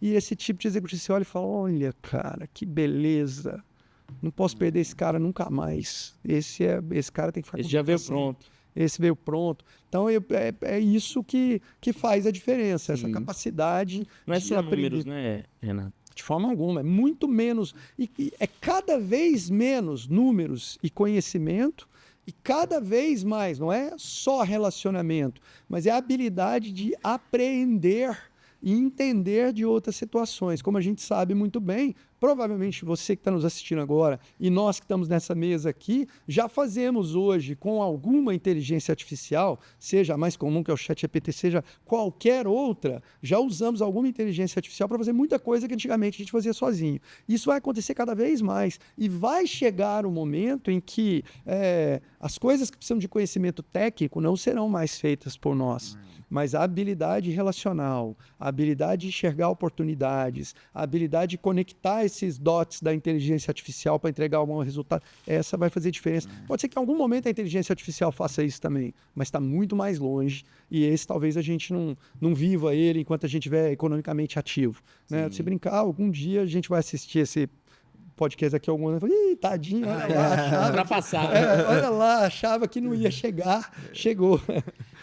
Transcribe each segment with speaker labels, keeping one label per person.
Speaker 1: E esse tipo de executivo, você olha e fala, olha, cara, que beleza. Não posso perder esse cara nunca mais. Esse cara tem que ficar...
Speaker 2: Esse já veio pronto.
Speaker 1: Esse veio pronto. Então, é isso que faz a diferença, essa capacidade
Speaker 2: não é
Speaker 1: de
Speaker 2: só
Speaker 1: aprender.
Speaker 2: números, né, Renato?
Speaker 1: De forma alguma, é muito menos. E é cada vez menos números e conhecimento, e cada vez mais, não é só relacionamento, mas é a habilidade de apreender e entender de outras situações. Como a gente sabe muito bem, provavelmente você que está nos assistindo agora e nós que estamos nessa mesa aqui, já fazemos hoje com alguma inteligência artificial, seja a mais comum que é o ChatGPT, seja qualquer outra, já usamos alguma inteligência artificial para fazer muita coisa que antigamente a gente fazia sozinho. Isso vai acontecer cada vez mais e vai chegar o momento em que as coisas que precisam de conhecimento técnico não serão mais feitas por nós. Mas a habilidade relacional, a habilidade de enxergar oportunidades, a habilidade de conectar esses dots da inteligência artificial para entregar um bom resultado, essa vai fazer diferença. Pode ser que em algum momento a inteligência artificial faça isso também, mas está muito mais longe e esse talvez a gente não viva ele enquanto a gente estiver economicamente ativo. Né? Se brincar, algum dia a gente vai assistir esse podcast aqui algum ano e fala, ih, tadinho, olha lá, olha lá, achava que não ia chegar, chegou.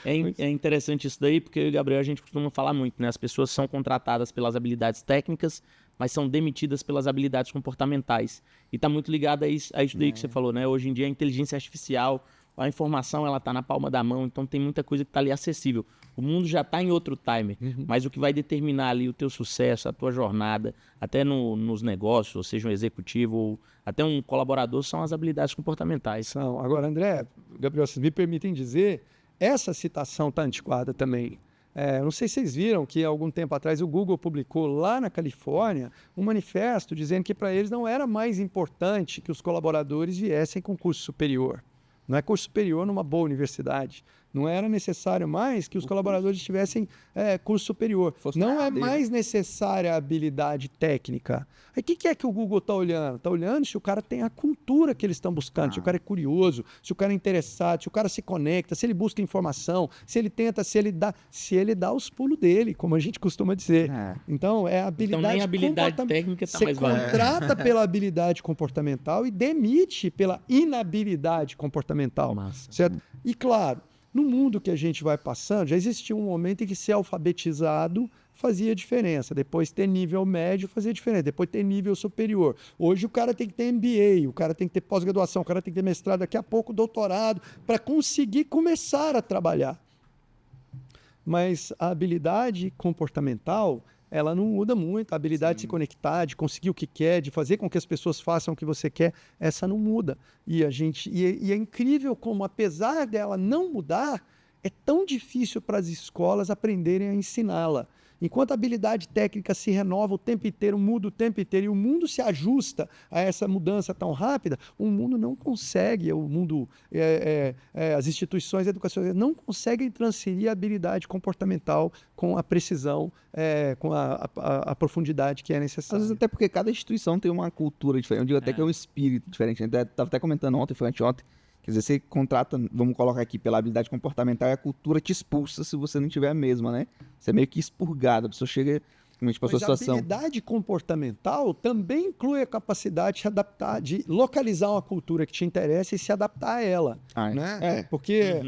Speaker 2: É interessante isso daí, porque eu e o Gabriel a gente costuma falar muito, né? As pessoas são contratadas pelas habilidades técnicas, mas são demitidas pelas habilidades comportamentais. E está muito ligado a isso daí que você falou, né? Hoje em dia a inteligência artificial, a informação ela está na palma da mão, então tem muita coisa que está ali acessível. O mundo já está em outro timer, mas o que vai determinar ali o teu sucesso, a tua jornada, até nos negócios, ou seja, um executivo, ou até um colaborador, são as habilidades comportamentais.
Speaker 1: Agora, André, Gabriel, vocês me permitem dizer, essa citação está antiquada também. Não sei se vocês viram que há algum tempo atrás o Google publicou lá na Califórnia um manifesto dizendo que para eles não era mais importante que os colaboradores viessem com curso superior. Não é curso superior numa boa universidade. Não era necessário mais que os colaboradores tivessem curso superior. Não é mais necessária a habilidade técnica. Aí o que é que o Google está olhando? Está olhando se o cara tem a cultura que eles estão buscando, se o cara é curioso, se o cara é interessado, se o cara se conecta, se ele busca informação, se ele tenta, se ele dá os pulos dele, como a gente costuma dizer. Então, é a habilidade,
Speaker 2: então, nem a habilidade técnica está mais
Speaker 1: válida. Você contrata pela habilidade comportamental e demite pela inabilidade comportamental. Certo? E claro, no mundo que a gente vai passando, já existia um momento em que ser alfabetizado fazia diferença. Depois ter nível médio fazia diferença. Depois ter nível superior. Hoje o cara tem que ter MBA, o cara tem que ter pós-graduação, o cara tem que ter mestrado, daqui a pouco doutorado, para conseguir começar a trabalhar. Mas a habilidade comportamental, ela não muda muito. A habilidade de se conectar, de conseguir o que quer, de fazer com que as pessoas façam o que você quer, essa não muda. E é incrível como, apesar dela não mudar, é tão difícil para as escolas aprenderem a ensiná-la. Enquanto a habilidade técnica se renova o tempo inteiro, muda o tempo inteiro, e o mundo se ajusta a essa mudança tão rápida, o mundo não consegue, as instituições educacionais não conseguem transferir a habilidade comportamental com a precisão, com a profundidade que é necessária.
Speaker 3: Às vezes até porque cada instituição tem uma cultura diferente, eu digo até que é um espírito diferente. Estava até comentando ontem, foi anteontem, quer dizer, você contrata, vamos colocar aqui, pela habilidade comportamental, e a cultura te expulsa se você não tiver a mesma, né? Você é meio que expurgado, a pessoa chega para a sua situação.
Speaker 1: A habilidade comportamental também inclui a capacidade de se adaptar, de localizar uma cultura que te interessa e se adaptar a ela. Né? Porque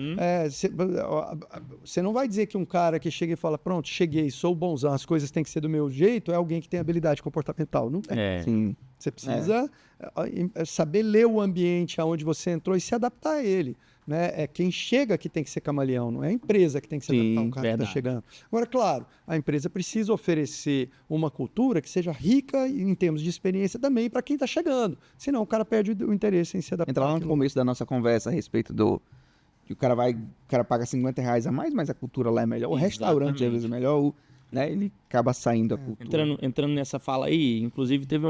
Speaker 1: você não vai dizer que um cara que chega e fala, pronto, cheguei, sou bonzão, as coisas têm que ser do meu jeito, é alguém que tem habilidade comportamental. Não é.
Speaker 3: Sim.
Speaker 1: Você precisa saber ler o ambiente aonde você entrou e se adaptar a ele. Né? É quem chega que tem que ser camaleão, não é a empresa que tem que se adaptar ao cara que está chegando. Agora, claro, a empresa precisa oferecer uma cultura que seja rica em termos de experiência também para quem está chegando. Senão o cara perde o interesse em se adaptar.
Speaker 3: Entra lá no começo da nossa conversa a respeito do que o cara paga R$50 a mais, mas a cultura lá é melhor, o restaurante às vezes é melhor, né? Ele acaba saindo a cultura.
Speaker 2: Entrando nessa fala aí, inclusive teve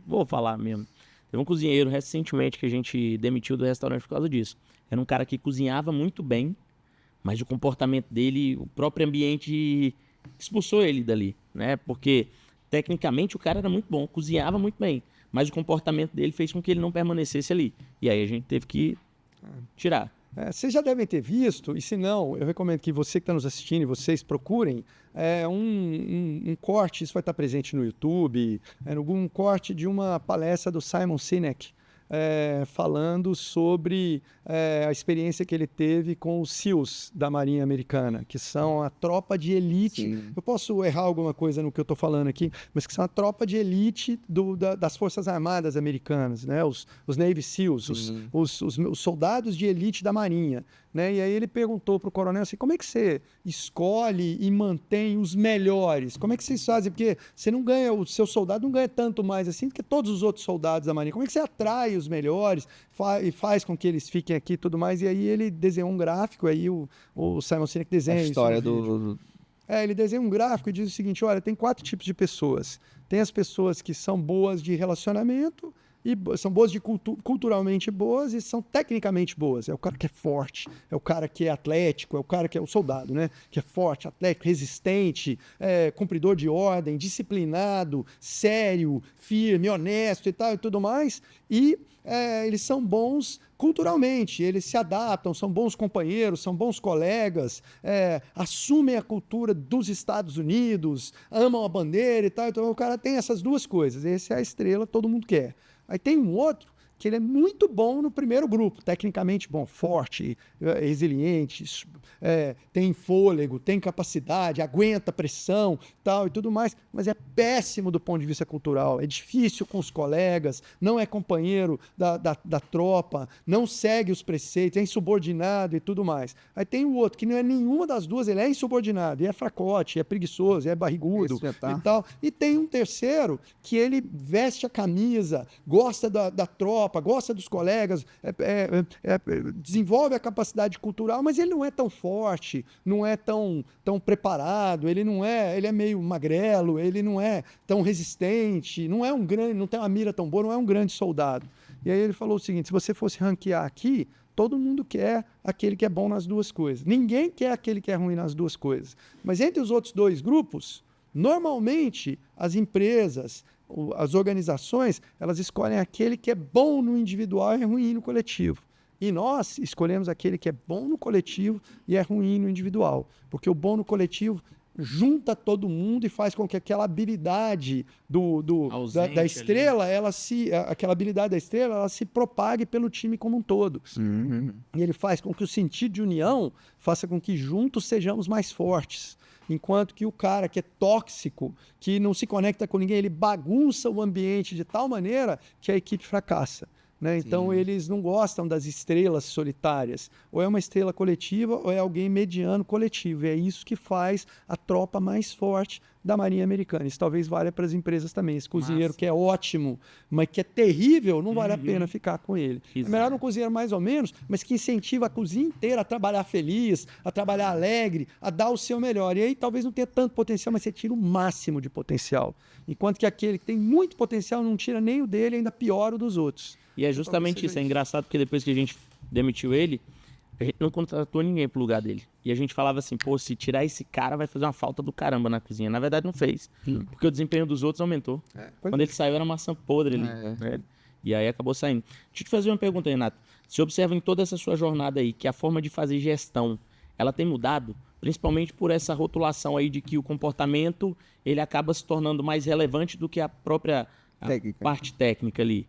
Speaker 2: vou falar mesmo. Teve um cozinheiro recentemente que a gente demitiu do restaurante por causa disso. Era um cara que cozinhava muito bem, mas o comportamento dele, o próprio ambiente expulsou ele dali, né? Porque tecnicamente o cara era muito bom, cozinhava muito bem, mas o comportamento dele fez com que ele não permanecesse ali. E aí a gente teve que tirar.
Speaker 1: Vocês já devem ter visto, e se não, eu recomendo que você que está nos assistindo e vocês procurem um corte, isso vai estar presente no YouTube, um corte de uma palestra do Simon Sinek, falando sobre a experiência que ele teve com os SEALs da Marinha Americana, que são a tropa de elite. Sim. Eu posso errar alguma coisa no que eu estou falando aqui, mas que são a tropa de elite das Forças Armadas Americanas, né? Os Navy SEALs, os soldados de elite da Marinha. Né? E aí ele perguntou para o coronel assim, como é que você escolhe e mantém os melhores? Como é que vocês fazem? Porque você não ganha, o seu soldado não ganha tanto mais assim do que todos os outros soldados da Marinha. Como é que você atrai os melhores e faz com que eles fiquem aqui e tudo mais? E aí ele desenhou um gráfico, aí o Simon Sinek desenha
Speaker 3: a história
Speaker 1: isso ele desenha um gráfico e diz o seguinte, olha, tem 4 tipos de pessoas. Tem as pessoas que são boas de relacionamento, e são boas culturalmente boas e são tecnicamente boas. É o cara que é forte, é o cara que é atlético, é o cara que é o soldado, né? Que é forte, atlético, resistente, cumpridor de ordem, disciplinado, sério, firme, honesto e tal e tudo mais. E eles são bons culturalmente, eles se adaptam, são bons companheiros, são bons colegas, assumem a cultura dos Estados Unidos, amam a bandeira e tal. Então o cara tem essas 2 coisas. Essa é a estrela, todo mundo quer. Aí tem um outro que ele é muito bom no primeiro grupo, tecnicamente bom, forte, resiliente, tem fôlego, tem capacidade, aguenta pressão, tal e tudo mais, mas é péssimo do ponto de vista cultural, é difícil com os colegas, não é companheiro da tropa, não segue os preceitos, é insubordinado e tudo mais. Aí tem o outro que não é nenhuma das 2, ele é insubordinado, e é fracote, é preguiçoso, é barrigudo e tal. E tem um terceiro que ele veste a camisa, gosta da tropa, gosta dos colegas, desenvolve a capacidade cultural, mas ele não é tão forte, não é tão preparado, ele é meio magrelo, ele não é tão resistente, não tem uma mira tão boa, não é um grande soldado. E aí ele falou o seguinte, se você fosse ranquear aqui, todo mundo quer aquele que é bom nas 2 coisas. Ninguém quer aquele que é ruim nas 2 coisas. Mas entre os outros 2 grupos, normalmente as empresas, as organizações, elas escolhem aquele que é bom no individual e é ruim no coletivo. E nós escolhemos aquele que é bom no coletivo e é ruim no individual. Porque o bom no coletivo junta todo mundo e faz com que aquela habilidade da estrela, aquela habilidade da estrela, ela se propague pelo time como um todo.
Speaker 3: Uhum.
Speaker 1: E ele faz com que o sentido de união faça com que juntos sejamos mais fortes. Enquanto que o cara que é tóxico, que não se conecta com ninguém, ele bagunça o ambiente de tal maneira que a equipe fracassa. Né? Então, eles não gostam das estrelas solitárias. Ou é uma estrela coletiva ou é alguém mediano coletivo. E é isso que faz a tropa mais forte da Marinha Americana. Isso talvez valha para as empresas também. Esse cozinheiro que é ótimo, mas que é terrível, não vale a pena ficar com ele.
Speaker 2: Exato.
Speaker 1: É melhor um cozinheiro mais ou menos, mas que incentiva a cozinha inteira a trabalhar feliz, a trabalhar alegre, a dar o seu melhor. E aí talvez não tenha tanto potencial, mas você tira o máximo de potencial. Enquanto que aquele que tem muito potencial não tira nem o dele, ainda piora o dos outros.
Speaker 2: E é justamente isso. É engraçado porque depois que a gente demitiu ele, a gente não contratou ninguém pro lugar dele. E a gente falava assim, pô, se tirar esse cara vai fazer uma falta do caramba na cozinha. Na verdade não fez, porque o desempenho dos outros aumentou. Quando ele saiu era maçã podre ali. Né? E aí acabou saindo. Deixa eu te fazer uma pergunta, Renato. Você observa em toda essa sua jornada aí que a forma de fazer gestão, ela tem mudado? Principalmente por essa rotulação aí de que o comportamento ele acaba se tornando mais relevante do que a própria parte técnica ali.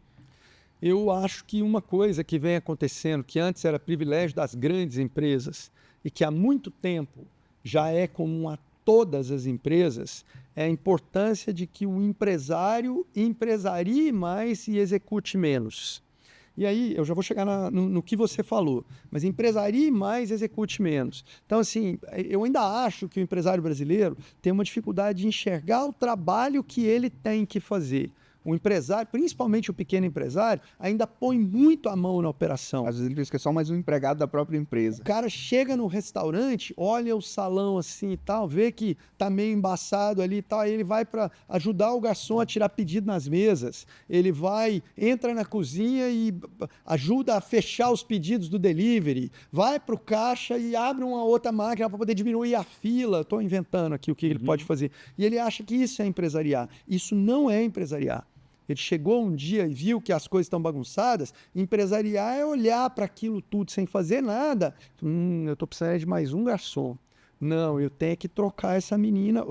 Speaker 1: Eu acho que uma coisa que vem acontecendo, que antes era privilégio das grandes empresas e que há muito tempo já é comum a todas as empresas, é a importância de que o empresário empresarie mais e execute menos. E aí, eu já vou chegar no que você falou, mas empresarie mais, execute menos. Então, assim, eu ainda acho que o empresário brasileiro tem uma dificuldade de enxergar o trabalho que ele tem que fazer. O empresário, principalmente o pequeno empresário, ainda põe muito a mão na operação.
Speaker 3: Às vezes ele pensa que é só mais um empregado da própria empresa.
Speaker 1: O cara chega no restaurante, olha o salão assim e tal, vê que tá meio embaçado ali e tal, aí ele vai para ajudar o garçom a tirar pedido nas mesas. Ele entra na cozinha e ajuda a fechar os pedidos do delivery. Vai para o caixa e abre uma outra máquina para poder diminuir a fila. Estou inventando aqui o que ele pode fazer. E ele acha que isso é empresariar. Isso não é empresariar. Ele chegou um dia e viu que as coisas estão bagunçadas. Empresariar é olhar para aquilo tudo sem fazer nada. Eu estou precisando de mais um garçom. Não, eu tenho que trocar essa menino,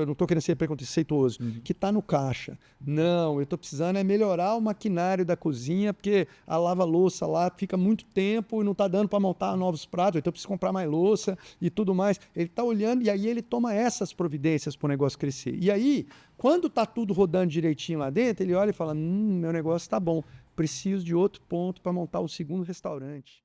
Speaker 1: eu não estou querendo ser preconceituoso, que está no caixa. Não, eu estou precisando melhorar o maquinário da cozinha, porque a lava-louça lá fica muito tempo e não está dando para montar novos pratos, então eu preciso comprar mais louça e tudo mais. Ele está olhando e aí ele toma essas providências para o negócio crescer. E aí, quando está tudo rodando direitinho lá dentro, ele olha e fala, meu negócio está bom, preciso de outro ponto para montar o segundo restaurante.